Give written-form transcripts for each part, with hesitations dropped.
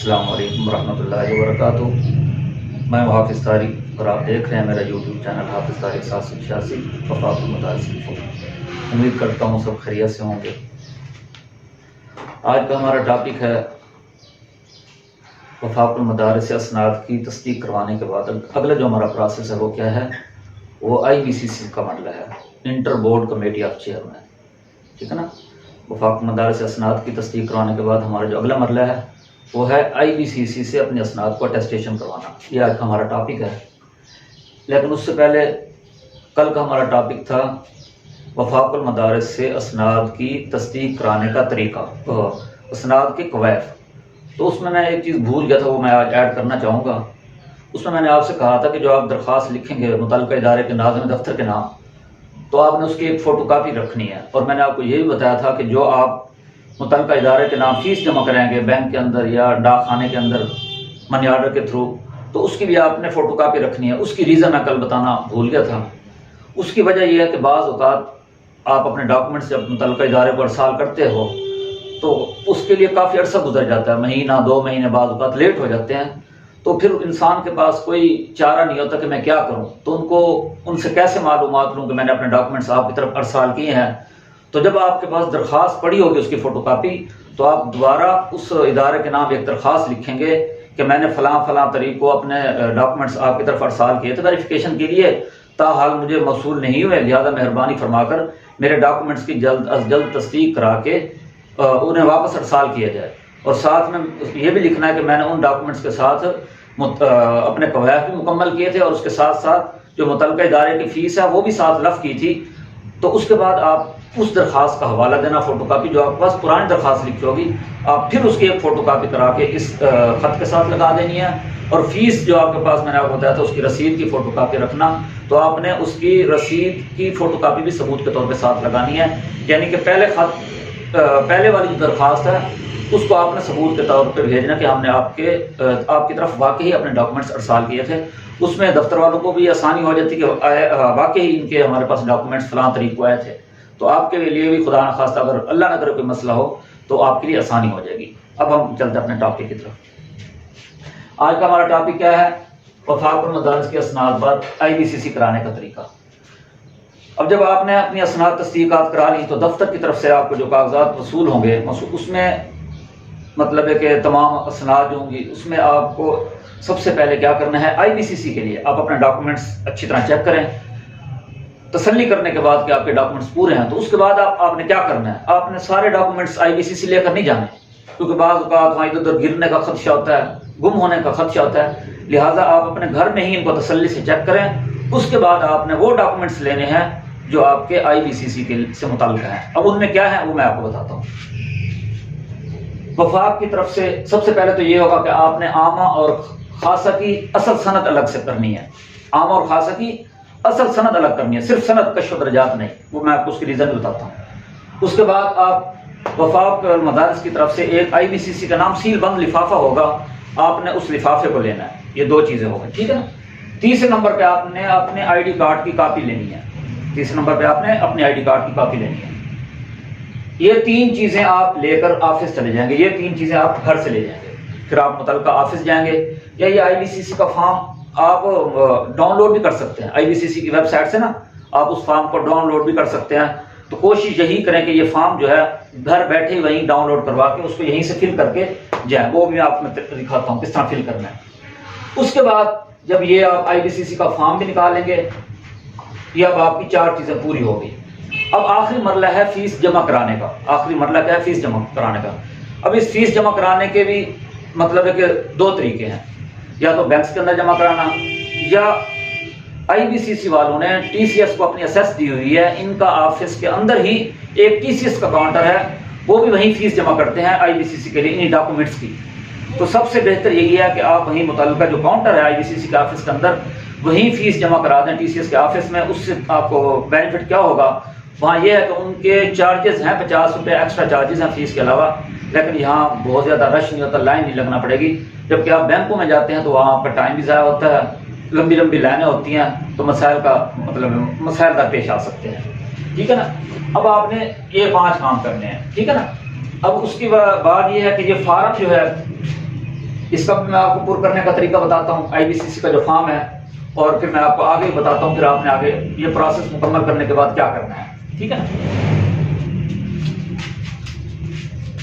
السلام علیکم ورحمۃ اللہ وبرکاتہ۔ میں حافظ طارق اور آپ دیکھ رہے ہیں میرا یوٹیوب چینل حافظ طارق 786 وفاق المدارس انفو۔ امید کرتا ہوں سب خیریت سے ہوں گے۔ آج کا ہمارا ٹاپک ہے وفاق المدارس سے اسناد کی تصدیق کروانے کے بعد اگلا جو ہمارا پروسیس ہے وہ کیا ہے، وہ IBCC کا مرحلہ ہے، inter board committee of chairman, ٹھیک ہے نا۔ وفاق المدارس سے اسناد کی تصدیق کروانے کے بعد ہمارا جو اگلا مرحلہ ہے وہ ہے IBCC سے اپنے اسناد کو اٹیسٹیشن کروانا۔ یہ آج کا ہمارا ٹاپک ہے، لیکن اس سے پہلے کل کا ہمارا ٹاپک تھا وفاق المدارس سے اسناد کی تصدیق کرانے کا طریقہ، اسناد کے قواعد۔ تو اس میں ایک چیز بھول گیا تھا، وہ میں آج ایڈ کرنا چاہوں گا۔ اس میں نے آپ سے کہا تھا کہ جو آپ درخواست لکھیں گے متعلقہ ادارے کے ناظم دفتر کے نام، تو آپ نے اس کی ایک فوٹو کاپی رکھنی ہے، اور میں نے آپ کو یہ بھی بتایا تھا کہ جو آپ متعلقہ ادارے کے نام فیس جمع کریں گے بینک کے اندر یا ڈاک خانے کے اندر منی آرڈر کے تھرو، تو اس کی بھی آپ نے فوٹو کاپی رکھنی ہے۔ اس کی ریزن میں کل بتانا بھول گیا تھا۔ اس کی وجہ یہ ہے کہ بعض اوقات آپ اپنے ڈاکومنٹس جب متعلقہ ادارے کو ارسال کرتے ہو تو اس کے لیے کافی عرصہ گزر جاتا ہے، مہینہ 2 مہینے بعض اوقات لیٹ ہو جاتے ہیں، تو پھر انسان کے پاس کوئی چارہ نہیں ہوتا کہ میں کیا کروں، تو ان سے کیسے معلومات لوں کہ میں نے اپنے ڈاکومنٹس آپ کی طرف ارسال کیے ہیں۔ تو جب آپ کے پاس درخواست پڑی ہوگی اس کی فوٹو کاپی، تو آپ دوبارہ اس ادارے کے نام ایک درخواست لکھیں گے کہ میں نے فلاں تاریخ کو اپنے ڈاکومنٹس آپ کی طرف ارسال کیے تھے ویریفیکیشن کے لیے، تاحال مجھے موصول نہیں ہوئے، لہذا مہربانی فرما کر میرے ڈاکومنٹس کی جلد از جلد تصدیق کرا کے انہیں واپس ارسال کیا جائے۔ اور ساتھ میں یہ بھی لکھنا ہے کہ میں نے ان ڈاکومنٹس کے ساتھ اپنے قواعد بھی مکمل کیے تھے، اور اس کے ساتھ ساتھ جو متعلقہ ادارے کی فیس ہے وہ بھی ساتھ لفظ کی تھی۔ تو اس کے بعد آپ اس درخواست کا حوالہ دینا، فوٹو کاپی جو آپ کے پاس پرانی درخواست لکھی ہوگی، آپ پھر اس کی ایک فوٹو کاپی کرا کے اس خط کے ساتھ لگا دینی ہے۔ اور فیس جو آپ کے پاس میں نے آپ کو بتایا تھا اس کی رسید کی فوٹو کاپی رکھنا، تو آپ نے اس کی رسید کی فوٹو کاپی بھی ثبوت کے طور پہ ساتھ لگانی ہے، یعنی کہ پہلے والی جو درخواست ہے اس کو آپ نے ثبوت کے طور پہ بھیجنا کہ ہم نے آپ کی طرف واقعی اپنے ڈاکومنٹس ارسال کیے تھے۔ اس میں دفتر والوں کو بھی آسانی ہو جاتی کہ واقعی ان کے ہمارے پاس ڈاکومنٹس فلاں طریق کو آئے تھے، تو آپ کے لیے بھی خدا نخواستہ اگر اللہ نہ کرے کوئی مسئلہ ہو تو آپ کے لیے آسانی ہو جائے گی۔ اب ہم چلتے ہیں اپنے ٹاپک کی طرف۔ آج کا ہمارا ٹاپک کیا ہے؟ وفاق المدارس کے اسناد بعد IBCC کرانے کا طریقہ۔ اب جب آپ نے اپنی اسناد تصدیقات کرا لی تو دفتر کی طرف سے آپ کو جو کاغذات وصول ہوں گے، اس میں مطلب ہے کہ تمام اسناد جو ہوں گی، اس میں آپ کو سب سے پہلے کیا کرنا ہے، IBCC کے لیے آپ اپنے ڈاکومنٹس اچھی طرح چیک کریں، تسلی کرنے کے بعد کہ آپ کے ڈاکومنٹس پورے ہیں۔ تو اس کے بعد آپ نے کیا کرنا ہے، آپ نے سارے ڈاکومنٹس IBCC لے کر نہیں جانے، کیونکہ بعض اوقات وہاں ادھر ادھر گرنے کا خدشہ ہوتا ہے، گم ہونے کا خدشہ ہوتا ہے، لہٰذا آپ اپنے گھر میں ہی ان کو تسلی سے چیک کریں۔ اس کے بعد آپ نے وہ ڈاکومنٹس لینے ہیں جو آپ کے IBCC کے سے متعلق ہیں۔ اب ان میں کیا ہے وہ میں آپ کو بتاتا ہوں۔ وفاق کی طرف سے سب سے پہلے تو یہ ہوگا کہ آپ نے عامہ اور خاصہ کی اصل سند الگ سے کرنی ہے، عامہ اور خاصہ کی اصل سند الگ کرنی ہے، صرف سند کشف و درجات نہیں، وہ میں آپ کو اس کی ریزن بھی بتاتا ہوں۔ اس کے بعد آپ وفاق المدارس کی طرف سے ایک IBCC کا نام سیل بند لفافہ ہوگا، آپ نے اس لفافے کو لینا ہے۔ یہ 2 چیزیں ہو گئی، ٹھیک ہے نا۔ تیسرے نمبر پہ آپ نے اپنے ID کارڈ کی کاپی لینی ہے، تیسرے نمبر پہ آپ نے اپنے ID کارڈ کی کاپی لینی ہے۔ یہ 3 چیزیں آپ لے کر آفس چلے جائیں گے، یہ 3 چیزیں آپ گھر سے لے جائیں گے، پھر آپ متعلقہ آفس جائیں گے، یا یہ IBCC کا فارم آپ ڈاؤن لوڈ بھی کر سکتے ہیں، IBCC کی ویب سائٹ سے نا آپ اس فارم کو ڈاؤن لوڈ بھی کر سکتے ہیں۔ تو کوشش یہی کریں کہ یہ فارم جو ہے گھر بیٹھے وہیں ڈاؤن لوڈ کروا کے اس کو یہیں سے فل کر کے جائیں، وہ بھی آپ میں دکھاتا ہوں کس طرح فل کرنا ہے۔ اس کے بعد جب یہ آپ IBCC کا فارم بھی نکال لیں گے، یہ اب آپ کی 4 چیزیں پوری ہو گئی۔ اب آخری مرحلہ ہے فیس جمع کرانے کا۔ آخری مرحلہ کیا ہے؟ فیس جمع کرانے کا۔ اب اس فیس جمع کرانے کے بھی مطلب ہے کہ 2 طریقے ہیں، یا تو بینکس کے اندر جمع کرانا، یا IBCC والوں نے TCS کو اپنی اسیس دی ہوئی ہے، ان کا آفس کے اندر ہی ایک TCS کا کاؤنٹر ہے، وہ بھی وہیں فیس جمع کرتے ہیں IBCC کے لیے انہی ڈاکومنٹس کی۔ تو سب سے بہتر یہی ہے کہ آپ وہیں متعلقہ جو کاؤنٹر ہے IBCC کے آفس کے اندر وہیں فیس جمع کرا دیں TCS کے آفس میں۔ اس سے آپ کو بینیفٹ کیا ہوگا، وہاں یہ ہے کہ ان کے چارجز ہیں 50 روپے ایکسٹرا چارجز ہیں فیس کے علاوہ، لیکن یہاں بہت زیادہ رش نہیں ہوتا، لائن نہیں لگنا پڑے گی۔ جبکہ آپ بینکوں میں جاتے ہیں تو وہاں آپ کا ٹائم بھی ضائع ہوتا ہے، لمبی لائنیں ہوتی ہیں، تو مسائل درپیش آ سکتے ہیں، ٹھیک ہے نا۔ اب آپ نے یہ 5 کام کرنے ہیں، ٹھیک ہے نا۔ اب اس کے بعد یہ ہے کہ یہ فارم جو ہے اس کا بھی میں آپ کو پر کرنے کا طریقہ بتاتا ہوں، IBCC کا جو فارم ہے، اور پھر میں آپ کو آگے بتاتا ہوں پھر آپ نے آگے یہ پروسیس مکمل کرنے کے بعد کیا کرنا ہے، ٹھیک ہے نا۔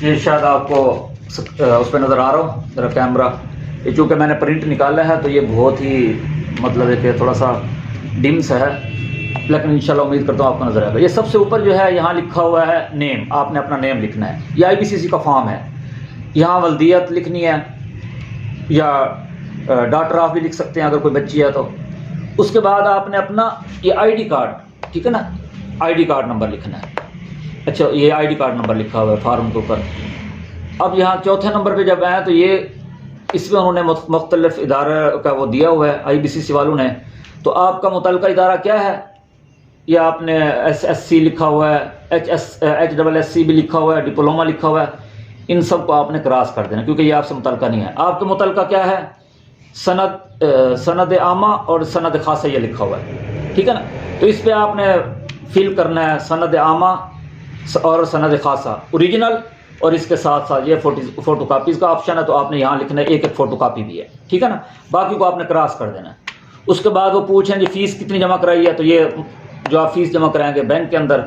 یہ شاید آپ کو اس پہ نظر آ رہا ہوں میرا کیمرہ، یہ چونکہ میں نے پرنٹ نکالا ہے تو یہ بہت ہی مطلب ہے کہ تھوڑا سا ڈم سا ہے، لیکن انشاءاللہ امید کرتا ہوں آپ کو نظر آئے گا۔ یہ سب سے اوپر جو ہے یہاں لکھا ہوا ہے نیم، آپ نے اپنا نیم لکھنا ہے، یہ IBCC کا فارم ہے، یہاں ولدیت لکھنی ہے یا ڈاٹر آف بھی لکھ سکتے ہیں اگر کوئی بچی ہے تو۔ اس کے بعد آپ نے اپنا یہ ID کارڈ، ٹھیک ہے نا، ID کارڈ نمبر لکھنا ہے۔ اچھا یہ ID کارڈ نمبر لکھا ہوا ہے فارم کے اوپر۔ اب یہاں چوتھے نمبر پہ جب آئے تو یہ اس میں انہوں نے مختلف ادارے کا وہ دیا ہوا ہے IBCC والوں نے، تو آپ کا متعلقہ ادارہ کیا ہے، یہ آپ نے SSC لکھا ہوا ہے، HSSC بھی لکھا ہوا ہے، ڈپلوما لکھا ہوا ہے، ان سب کو آپ نے کراس کر دینا کیونکہ یہ آپ سے متعلقہ نہیں ہے۔ آپ کے متعلقہ کیا ہے، سند عامہ اور سند خاصہ یہ لکھا ہوا ہے، ٹھیک ہے نا۔ تو اس پہ آپ نے فل کرنا ہے سند عامہ اور سند خاصہ اوریجنل، اور اس کے ساتھ ساتھ یہ فوٹو کاپیز کا آپشن ہے تو آپ نے یہاں لکھنا ہے ایک فوٹو کاپی بھی ہے، ٹھیک ہے نا۔ باقی کو آپ نے کراس کر دینا ہے۔ اس کے بعد وہ پوچھیں جی فیس کتنی جمع کرائی ہے، تو یہ جو آپ فیس جمع کرائیں گے بینک کے اندر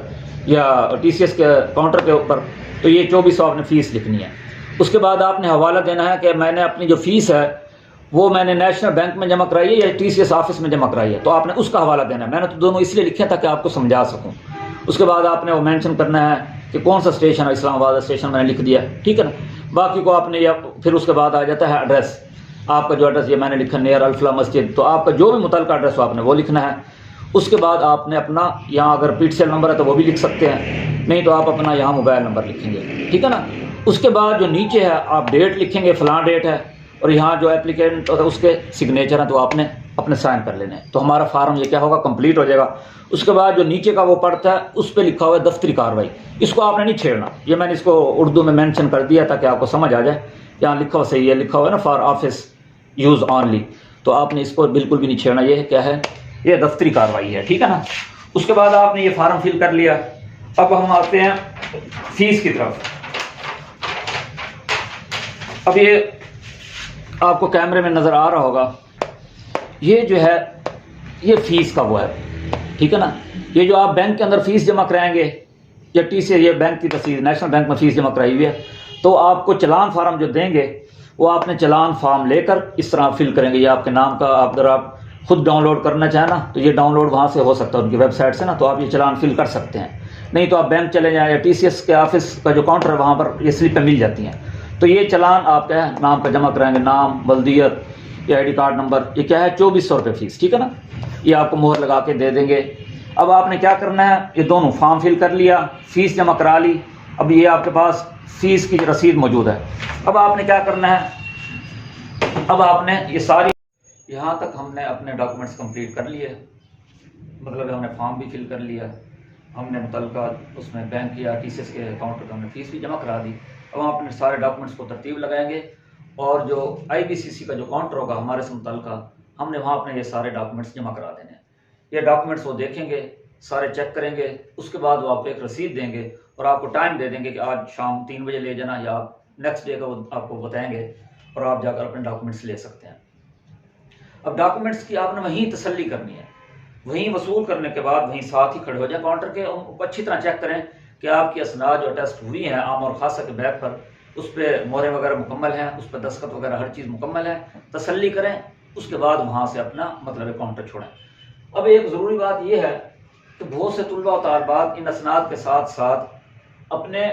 یا TCS کے کاؤنٹر کے اوپر، تو یہ 2400 آپ نے فیس لکھنی ہے۔ اس کے بعد آپ نے حوالہ دینا ہے کہ میں نے اپنی جو فیس ہے وہ میں نے نیشنل بینک میں جمع کرائی ہے یا TCS آفس میں جمع کرائی ہے، تو آپ نے اس کا حوالہ دینا ہے۔ میں نے تو دونوں اس لیے لکھے تاکہ آپ کو سمجھا سکوں۔ اس کے بعد آپ نے وہ مینشن کرنا ہے کہ کون سا اسٹیشن ہے، اسلام آباد اسٹیشن میں نے لکھ دیا، ٹھیک ہے نا۔ باقی کو آپ نے پھر اس کے بعد آ جاتا ہے ایڈریس، آپ کا جو ایڈریس یہ میں نے لکھا نیئر الفلاح مسجد، تو آپ کا جو بھی متعلقہ ایڈریس ہو آپ نے وہ لکھنا ہے۔ اس کے بعد آپ نے اپنا یہاں اگر PTCL نمبر ہے تو وہ بھی لکھ سکتے ہیں، نہیں تو آپ اپنا یہاں موبائل نمبر لکھیں گے، ٹھیک ہے نا۔ اس کے بعد جو نیچے ہے آپ ڈیٹ لکھیں گے، فلاں ڈیٹ ہے، اور یہاں جو اپلیکینٹ اس کے سگنیچر ہیں تو آپ نے اپنے سائن کر لینے ہیں، تو ہمارا فارم یہ کیا ہوگا، کمپلیٹ ہو جائے گا۔ اس کے بعد جو نیچے کا وہ پڑتا ہے اس پہ لکھا ہوا ہے دفتری کارروائی، اس کو آپ نے نہیں چھیڑنا، یہ میں نے اس کو اردو میں مینشن کر دیا تاکہ آپ کو سمجھ آ جائے۔ یہاں لکھا ہوا صحیح ہے، لکھا ہوا ہے نا فار آفس یوز آنلی، تو آپ نے اس کو بالکل بھی نہیں چھیڑنا، یہ کیا ہے، یہ دفتری کارروائی ہے، ٹھیک ہے نا۔ اس کے بعد آپ نے یہ فارم فل کر لیا۔ اب ہم آتے ہیں فیس کی طرف۔ اب یہ آپ کو کیمرے میں نظر آ رہا ہوگا، یہ جو ہے یہ فیس کا وہ ہے، ٹھیک ہے نا۔ یہ جو آپ بینک کے اندر فیس جمع کرائیں گے یا TCS یہ بینک کی رسید نیشنل بینک میں فیس جمع کرائی ہوئی ہے، تو آپ کو چلان فارم جو دیں گے وہ آپ نے چلان فارم لے کر اس طرح فل کریں گے۔ یہ آپ کے نام کا، آپ اگر آپ خود ڈاؤن لوڈ کرنا چاہیں نا تو یہ ڈاؤن لوڈ وہاں سے ہو سکتا ہے ان کی ویب سائٹ سے نا، تو آپ یہ چلان فل کر سکتے ہیں، نہیں تو آپ بینک چلے جائیں یا TCS کے آفس کا جو کاؤنٹر ہے وہاں پر یہ سلپیں مل جاتی ہیں۔ تو یہ چلان آپ کیا ہے نام کا جمع کرائیں گے، نام، ولدیت، یہ ID کارڈ نمبر، یہ کیا ہے 2400 روپے فیس، ٹھیک ہے نا۔ یہ آپ کو مہر لگا کے دے دیں گے۔ اب آپ نے کیا کرنا ہے، یہ دونوں فارم فل کر لیا، فیس جمع کرا لی، اب یہ آپ کے پاس فیس کی رسید موجود ہے۔ اب آپ نے کیا کرنا ہے، اب آپ نے یہ ساری یہاں تک ہم نے اپنے ڈاکومنٹس کمپلیٹ کر لیے، مطلب ہم نے فارم بھی فل کر لیا، ہم نے متعلقہ اس میں بینک یا TCS کے اکاؤنٹ پہ ہم نے فیس بھی جمع کرا دی۔ اب ہم اپنے سارے ڈاکومنٹس کو ترتیب لگائیں گے، اور جو IBCC کا جو کاؤنٹر ہوگا ہمارے سے متعلقہ، ہم نے وہاں اپنے یہ سارے ڈاکومنٹس جمع کرا دینے ہیں۔ یہ ڈاکومنٹس وہ دیکھیں گے، سارے چیک کریں گے، اس کے بعد وہ آپ کو ایک رسید دیں گے اور آپ کو ٹائم دے دیں گے کہ آج شام 3 بجے لے جانا، یا آپ نیکسٹ ڈے کا وہ آپ کو بتائیں گے اور آپ جا کر اپنے ڈاکومنٹس لے سکتے ہیں۔ اب ڈاکومنٹس کی آپ نے وہیں تسلی کرنی ہے، وہیں وصول کرنے کے بعد وہیں ساتھ ہی کھڑے ہو جائیں کاؤنٹر کے، ان کو اچھی طرح چیک کریں کہ آپ کی اسناد جو ٹیسٹ ہوئی ہیں عام اور خاصہ کے بیک پر، اس پہ مہریں وغیرہ مکمل ہیں، اس پہ دستخط وغیرہ ہر چیز مکمل ہے، تسلی کریں، اس کے بعد وہاں سے اپنا مطلب کاؤنٹر چھوڑیں۔ اب ایک ضروری بات یہ ہے کہ بہت سے طلباء و طالبات ان اسناد کے ساتھ ساتھ اپنے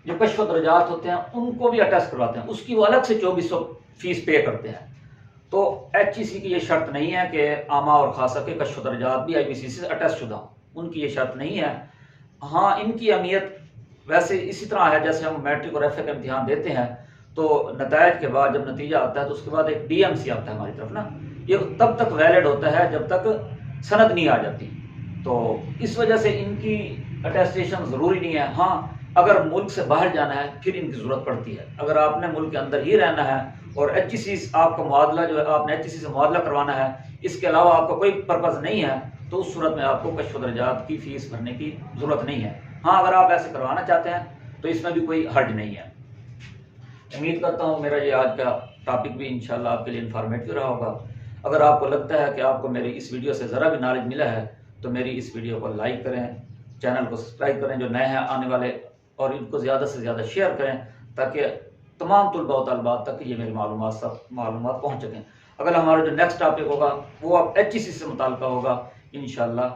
جو کشف و درجات ہوتے ہیں ان کو بھی اٹیسٹ کرواتے ہیں، اس کی وہ الگ سے 2400 فیس پے کرتے ہیں۔ تو HEC کی یہ شرط نہیں ہے کہ عامہ اور خاصہ کے کشف و درجات بھی IBCC سے اٹیسٹ شدہ ہوں، ان کی یہ شرط نہیں ہے۔ ہاں ان کی اہمیت ویسے اسی طرح ہے جیسے ہم میٹرک اور FA کا امتحان دیتے ہیں تو نتائج کے بعد جب نتیجہ آتا ہے تو اس کے بعد ایک DMC آتا ہے ہماری طرف نا، یہ تب تک ویلڈ ہوتا ہے جب تک سند نہیں آ جاتی، تو اس وجہ سے ان کی اٹیسٹیشن ضروری نہیں ہے۔ ہاں اگر ملک سے باہر جانا ہے پھر ان کی ضرورت پڑتی ہے، اگر آپ نے ملک کے اندر ہی رہنا ہے اور HEC آپ کا معادلہ جو ہے آپ نے HEC سے معادلہ کروانا ہے، اس کے علاوہ آپ کا کوئی پرپز نہیں ہے، تو اس صورت میں آپ کو کشف و درجات کی فیس بھرنے کی ضرورت نہیں ہے۔ ہاں اگر آپ ایسے کروانا چاہتے ہیں تو اس میں بھی کوئی حرج نہیں ہے۔ امید کرتا ہوں میرا یہ آج کا ٹاپک بھی انشاءاللہ آپ کے لیے انفارمیٹیو رہا ہوگا۔ اگر آپ کو لگتا ہے کہ آپ کو میری اس ویڈیو سے ذرا بھی نالج ملا ہے تو میری اس ویڈیو کو لائک کریں، چینل کو سبسکرائب کریں جو نئے ہیں آنے والے، اور ان کو زیادہ سے زیادہ شیئر کریں تاکہ تمام طلباء و طالبات تک یہ میری معلومات پہنچ سکیں۔ اگر ہمارا جو نیکسٹ ٹاپک ہوگا وہ اب HEC سے متعلقہ ہوگا انشاءاللہ۔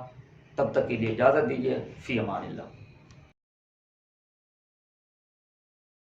تب تک کے لیے اجازت دیجیے، فی امان اللہ۔